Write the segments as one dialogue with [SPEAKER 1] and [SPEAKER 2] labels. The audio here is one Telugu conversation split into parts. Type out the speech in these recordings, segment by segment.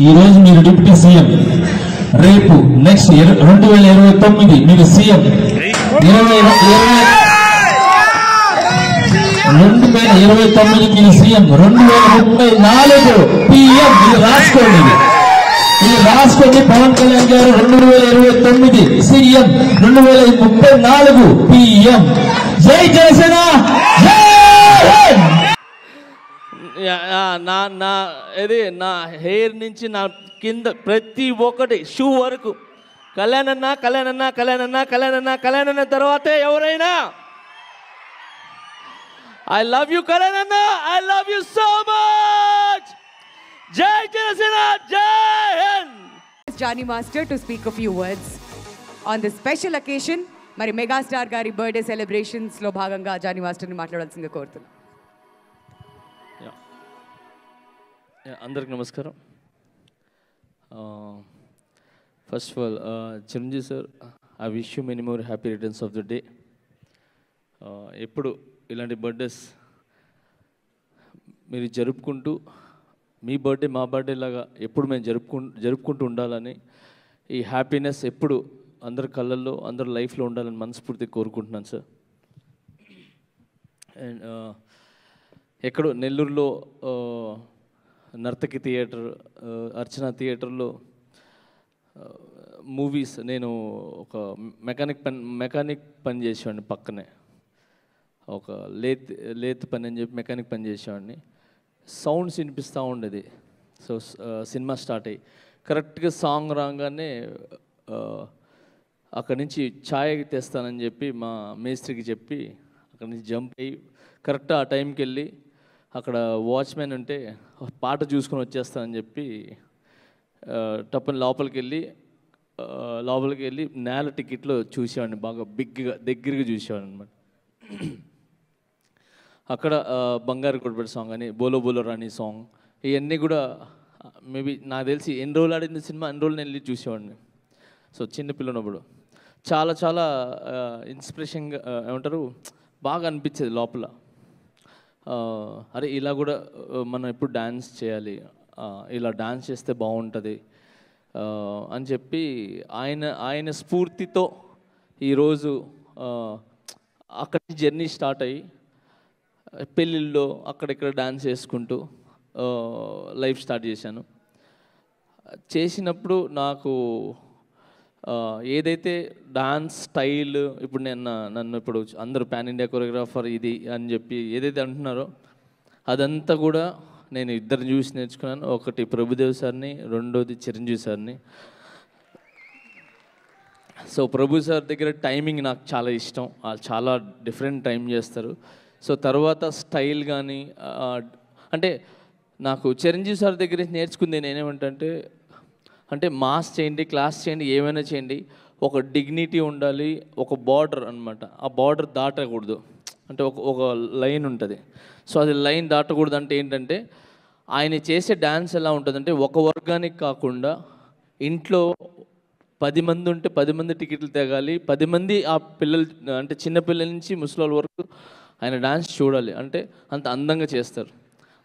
[SPEAKER 1] ఈరోజు మీరు డిప్యూటీ సీఎం, రేపు నెక్స్ట్ 2029 మీరు సీఎం, 2029 మీరు సీఎం, 2034 పిఎం. ఇది రాసుకోండి, ఇది రాసుకోండి. పవన్ కళ్యాణ్ గారు 2029 సీఎం, 2034 పిఎం. జై జనసేన, జై
[SPEAKER 2] నా హెయిర్ నుంచి నా కింద ప్రతి ఒక్కటి షూ వరకు కళ్యాణ్ అన్న తర్వాతే ఎవరైనా. ఐ లవ్ యూ కళ్యాణ్ అన్న, I love you so much. జై జనసేన, జై Hind.
[SPEAKER 3] Johnny Master to speak a few words on this special occasion. మరి మెగాస్టార్ గారి బర్త్డే సెలబ్రేషన్స్ లో భాగంగా జానీ మాస్టర్ని మాట్లాడాల్సిందిగా కోరుతున్నాను.
[SPEAKER 2] అందరికి నమస్కారం. First of all Chiranjeevi sir, I wish you many more happy returns of the day. ఎప్పుడు ఇలాంటి బర్త్డేస్ మీరు జరుపుకుంటూ, మీ బర్త్డే మా బర్త్డే లాగా ఎప్పుడు మేము జరుపుకుంటూ ఉండాలని, ఈ హ్యాపీనెస్ ఎప్పుడు అందరి కళ్ళల్లో అందరి లైఫ్లో ఉండాలని మనస్ఫూర్తిగా కోరుకుంటున్నాను సార్. అండ్ ఎక్కడో నెల్లూరులో నర్తకి థియేటర్, అర్చన థియేటర్లో మూవీస్, నేను ఒక మెకానిక్ పని చేసేవాడిని. పక్కనే ఒక లేత్ పని అని చెప్పి మెకానిక్ పని చేసేవాడిని. సౌండ్స్ వినిపిస్తూ ఉండేది. సో సినిమా స్టార్ట్ అయ్యి కరెక్ట్గా సాంగ్ రాగానే అక్కడి నుంచి ఛాయ్ తెస్తానని చెప్పి మా మేస్త్రికి చెప్పి అక్కడి నుంచి జంప్ అయ్యి కరెక్ట్ ఆ టైంకి వెళ్ళి అక్కడ వాచ్మెన్ ఉంటే పాట చూసుకొని వచ్చేస్తానని చెప్పి టప్పని లోపలికి వెళ్ళి నేల టికెట్లో చూసేవాడిని. బాగా బిగ్గా దగ్గరగా చూసేవాడిని అనమాట. అక్కడ బంగారు కొడబడి సాంగ్ అని, బోలో బోలో రాణి సాంగ్, ఇవన్నీ కూడా మేబీ నాకు తెలిసి ఎన్ని రోజులు ఆడింది సినిమా, అన్ని రోజులు నేను వెళ్ళి చూసేవాడిని. సో చిన్నపిల్లనప్పుడు చాలా చాలా ఇన్స్పిరేషన్గా ఏమంటారు, బాగా అనిపించేది లోపల. అరే ఇలా కూడా మనం ఎప్పుడు డ్యాన్స్ చేయాలి, ఇలా డ్యాన్స్ చేస్తే బాగుంటుంది అని చెప్పి ఆయన స్ఫూర్తితో ఈరోజు అక్కడి నుంచి జర్నీ స్టార్ట్ అయ్యి పెళ్ళిళ్ళలో అక్కడెక్కడ డ్యాన్స్ చేసుకుంటూ లైఫ్ స్టార్ట్ చేశాను. చేసినప్పుడు నాకు ఏదైతే డాన్స్ స్టైల్, ఇప్పుడు నన్ను ఇప్పుడు అందరూ పాన్ ఇండియా కొరియోగ్రాఫర్ ఇది అని చెప్పి ఏదైతే అంటున్నారో అదంతా కూడా నేను ఇద్దరిని చూసి నేర్చుకున్నాను. ఒకటి ప్రభుదేవ్ సార్ని, రెండోది చిరంజీవి సార్ని. సో ప్రభు సార్ దగ్గర టైమింగ్ నాకు చాలా ఇష్టం, చాలా డిఫరెంట్ టైం చేస్తారు. సో తర్వాత స్టైల్ కానీ అంటే నాకు చిరంజీవి సార్ దగ్గర నేర్చుకుంది నేనేమంటే, అంటే మాస్ చేయండి, క్లాస్ చేయండి, ఏమైనా చేయండి, ఒక డిగ్నిటీ ఉండాలి, ఒక బార్డర్ అనమాట. ఆ బార్డర్ దాటకూడదు, అంటే ఒక లైన్ ఉంటుంది. సో అది లైన్ దాటకూడదు అంటే ఏంటంటే, ఆయన చేసే డ్యాన్స్ ఎలా ఉంటుందంటే, ఒక వర్గానికి కాకుండా ఇంట్లో 10 మంది ఉంటే 10 మంది టికెట్లు తెగాలి, 10 మంది ఆ పిల్లలు అంటే చిన్నపిల్లల నుంచి ముసలి వరకు ఆయన డ్యాన్స్ చూడాలి, అంటే అంత అందంగా చేస్తారు.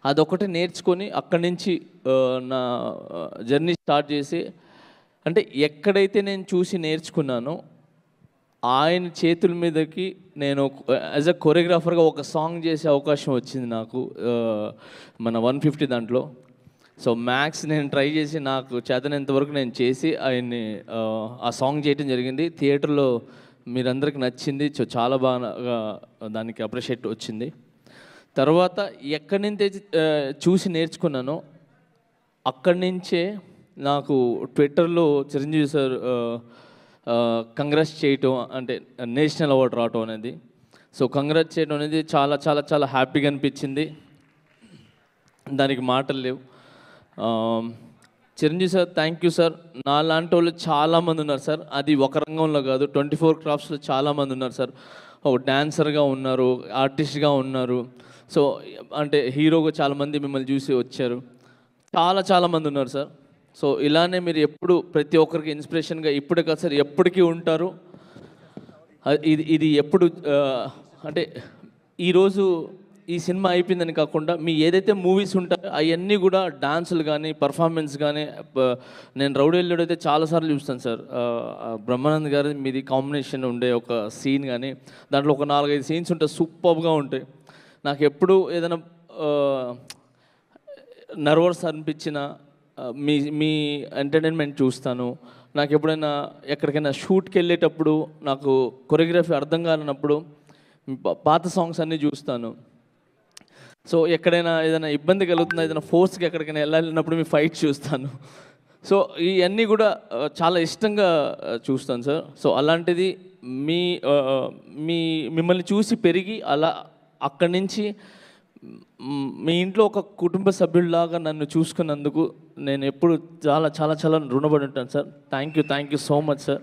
[SPEAKER 2] అదొకటి నేర్చుకొని అక్కడి నుంచి నా జర్నీ స్టార్ట్ చేసి, అంటే ఎక్కడైతే నేను చూసి నేర్చుకున్నానో ఆయన చేతుల మీదకి నేను యాజ్ అ కొరియోగ్రాఫర్గా ఒక సాంగ్ చేసే అవకాశం వచ్చింది నాకు మన 150 దాంట్లో. సో మ్యాక్స్ నేను ట్రై చేసి నాకు చేతనంత వరకు నేను చేసి ఆయన్ని ఆ సాంగ్ చేయడం జరిగింది. థియేటర్లో మీరందరికీ నచ్చింది. సో చాలా బాగా దానికి అప్రిషియేట్ వచ్చింది. తర్వాత ఎక్కడి నుంచి చూసి నేర్చుకున్నానో అక్కడి నుంచే నాకు ట్విట్టర్లో చిరంజీవి సార్ కంగ్రాట్స్ చేయటం, అంటే నేషనల్ అవార్డు రావటం అనేది, సో కంగ్రాట్స్ చేయడం అనేది చాలా చాలా చాలా హ్యాపీగా అనిపించింది. దానికి మాటలు లేవు. Chiranjeevi sir thank you sir. నా లాంటి వాళ్ళు చాలామంది ఉన్నారు సార్, అది ఒక రంగంలో కాదు, 24 క్రాఫ్ట్స్లో చాలామంది ఉన్నారు సార్. ఒక డాన్సర్గా ఉన్నారు, ఆర్టిస్ట్గా ఉన్నారు, సో అంటే హీరోగా చాలామంది మిమ్మల్ని చూసి వచ్చారు, చాలామంది ఉన్నారు సార్. సో ఇలానే మీరు ఎప్పుడు ప్రతి ఒక్కరికి ఇన్స్పిరేషన్గా ఇప్పుడే కాదు సార్, ఎప్పటికీ ఉంటారు. ఇది ఎప్పుడు అంటే ఈరోజు ఈ సినిమా అయిపోయిందని కాకుండా మీ ఏదైతే మూవీస్ ఉంటాయో అవన్నీ కూడా డాన్సులు కానీ పర్ఫార్మెన్స్ కానీ నేను రౌడీ ఎల్లుడు అయితే చాలాసార్లు చూస్తాను సార్. బ్రహ్మానంద్ గారి మీది కాంబినేషన్ ఉండే ఒక సీన్ కానీ దాంట్లో ఒక 4-5 సీన్స్ ఉంటాయి, సూపర్గా ఉంటాయి. నాకు ఎప్పుడు ఏదైనా నర్వస్ అనిపించిన మీ ఎంటర్టైన్మెంట్ చూస్తాను. నాకు ఎప్పుడైనా ఎక్కడికైనా షూట్కి వెళ్ళేటప్పుడు నాకు కొరియోగ్రఫీ అర్థం కానప్పుడు పాత సాంగ్స్ అన్నీ చూస్తాను. సో ఎక్కడైనా ఏదైనా ఇబ్బంది కలుగుతుందా, ఏదైనా ఫోర్స్కి ఎక్కడికైనా వెళ్ళాలన్నప్పుడు మీ ఫైట్ చూస్తాను. సో ఇవన్నీ కూడా చాలా ఇష్టంగా చూస్తాను సార్. సో అలాంటిది మిమ్మల్ని చూసి పెరిగి అలా అక్కడి నుంచి మీ ఇంట్లో ఒక కుటుంబ సభ్యుల్లాగా నన్ను చూసుకున్నందుకు నేను ఎప్పుడు చాలా చాలా చాలా రుణపడి ఉంటాను sir. Thank you so much sir.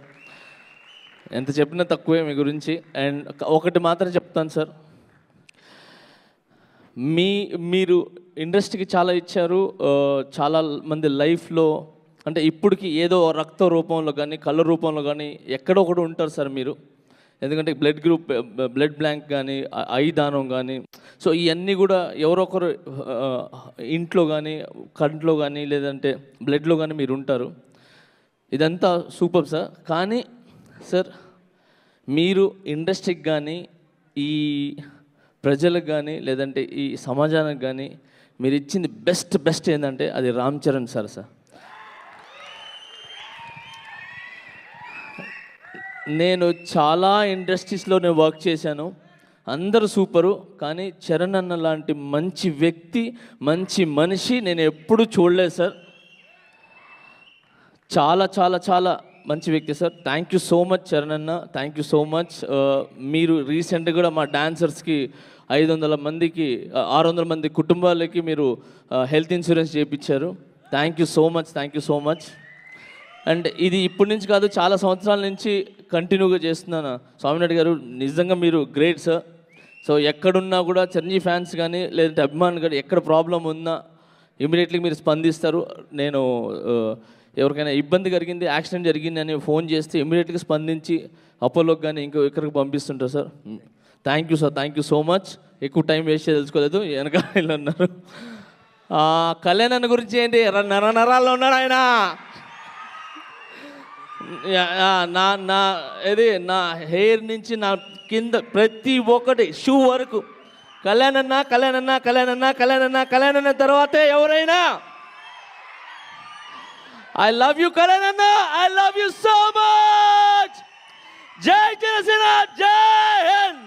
[SPEAKER 2] ఎంత చెప్పినా తక్కువే మీ గురించి. అండ్ ఒకటి మాత్రం చెప్తాను సార్, మీరు ఇండస్ట్రీకి చాలా ఇచ్చారు. చాలా మంది లైఫ్లో అంటే ఇప్పటికి ఏదో రక్త రూపంలో కానీ కళ్ళ రూపంలో కానీ ఎక్కడో ఒకటి ఉంటారు సార్ మీరు. ఎందుకంటే బ్లడ్ బ్యాంక్ కానీ ఐ దానం కానీ, సో ఇవన్నీ కూడా ఎవరో ఒకరు ఇంట్లో కానీ కంట్లో కానీ లేదంటే బ్లడ్లో కానీ మీరు ఉంటారు. ఇదంతా సూపర్ సార్. కానీ సార్ మీరు ఇండస్ట్రీకి కానీ ఈ ప్రజలకు కానీ లేదంటే ఈ సమాజానికి కానీ మీరు ఇచ్చింది బెస్ట్ ఏంటంటే అది రామ్ చరణ్ సార్. నేను చాలా ఇండస్ట్రీస్లో నేను వర్క్ చేశాను, అందరూ సూపరు. కానీ చరణ్ అన్న లాంటి మంచి వ్యక్తి, మంచి మనిషి నేను ఎప్పుడూ చూడలేదు సార్. చాలా చాలా చాలా మంచి వ్యక్తి sir. Thank you so much Charan అన్న, థ్యాంక్ యూ సో మచ్. మీరు రీసెంట్గా కూడా మా డాన్సర్స్కి 500 మందికి 600 మంది కుటుంబాలకి మీరు హెల్త్ ఇన్సూరెన్స్ చేయించారు. Thank you so much. And ఇది ఇప్పటి నుంచి కాదు, చాలా సంవత్సరాల నుంచి కంటిన్యూగా చేస్తున్నాను. స్వామినాయుడు గారు నిజంగా మీరు గ్రేట్ సార్. సో ఎక్కడున్నా కూడా చిరంజీవి ఫ్యాన్స్ కానీ లేదంటే అభిమానులు కానీ ఎక్కడ ప్రాబ్లం ఉన్నా ఇమీడియట్లీ మీరు స్పందిస్తారు. నేను ఎవరికైనా ఇబ్బంది కలిగింది, యాక్సిడెంట్ జరిగింది అని ఫోన్ చేస్తే ఇమీడియట్గా స్పందించి అపోలోకి కానీ ఎక్కడికి పంపిస్తుంటారు sir. Thank you sir, thank you so much. ఎక్కువ టైం వేస్ట్ తెలుసుకోలేదు, వెనకాల ఉన్నారు. కళ్యాణ్ అన్న గురించి ఏంటి, నరాల్లో ఉన్నాడు ఆయన. నా హెయిర్ నుంచి నా కింద ప్రతి ఒక్కటి షూ వరకు కళ్యాణ్ అన్న తర్వాతే ఎవరైనా. I love you కళ్యాణ్ అన్న, I love you so much. జై జనసేన, జై హింద్.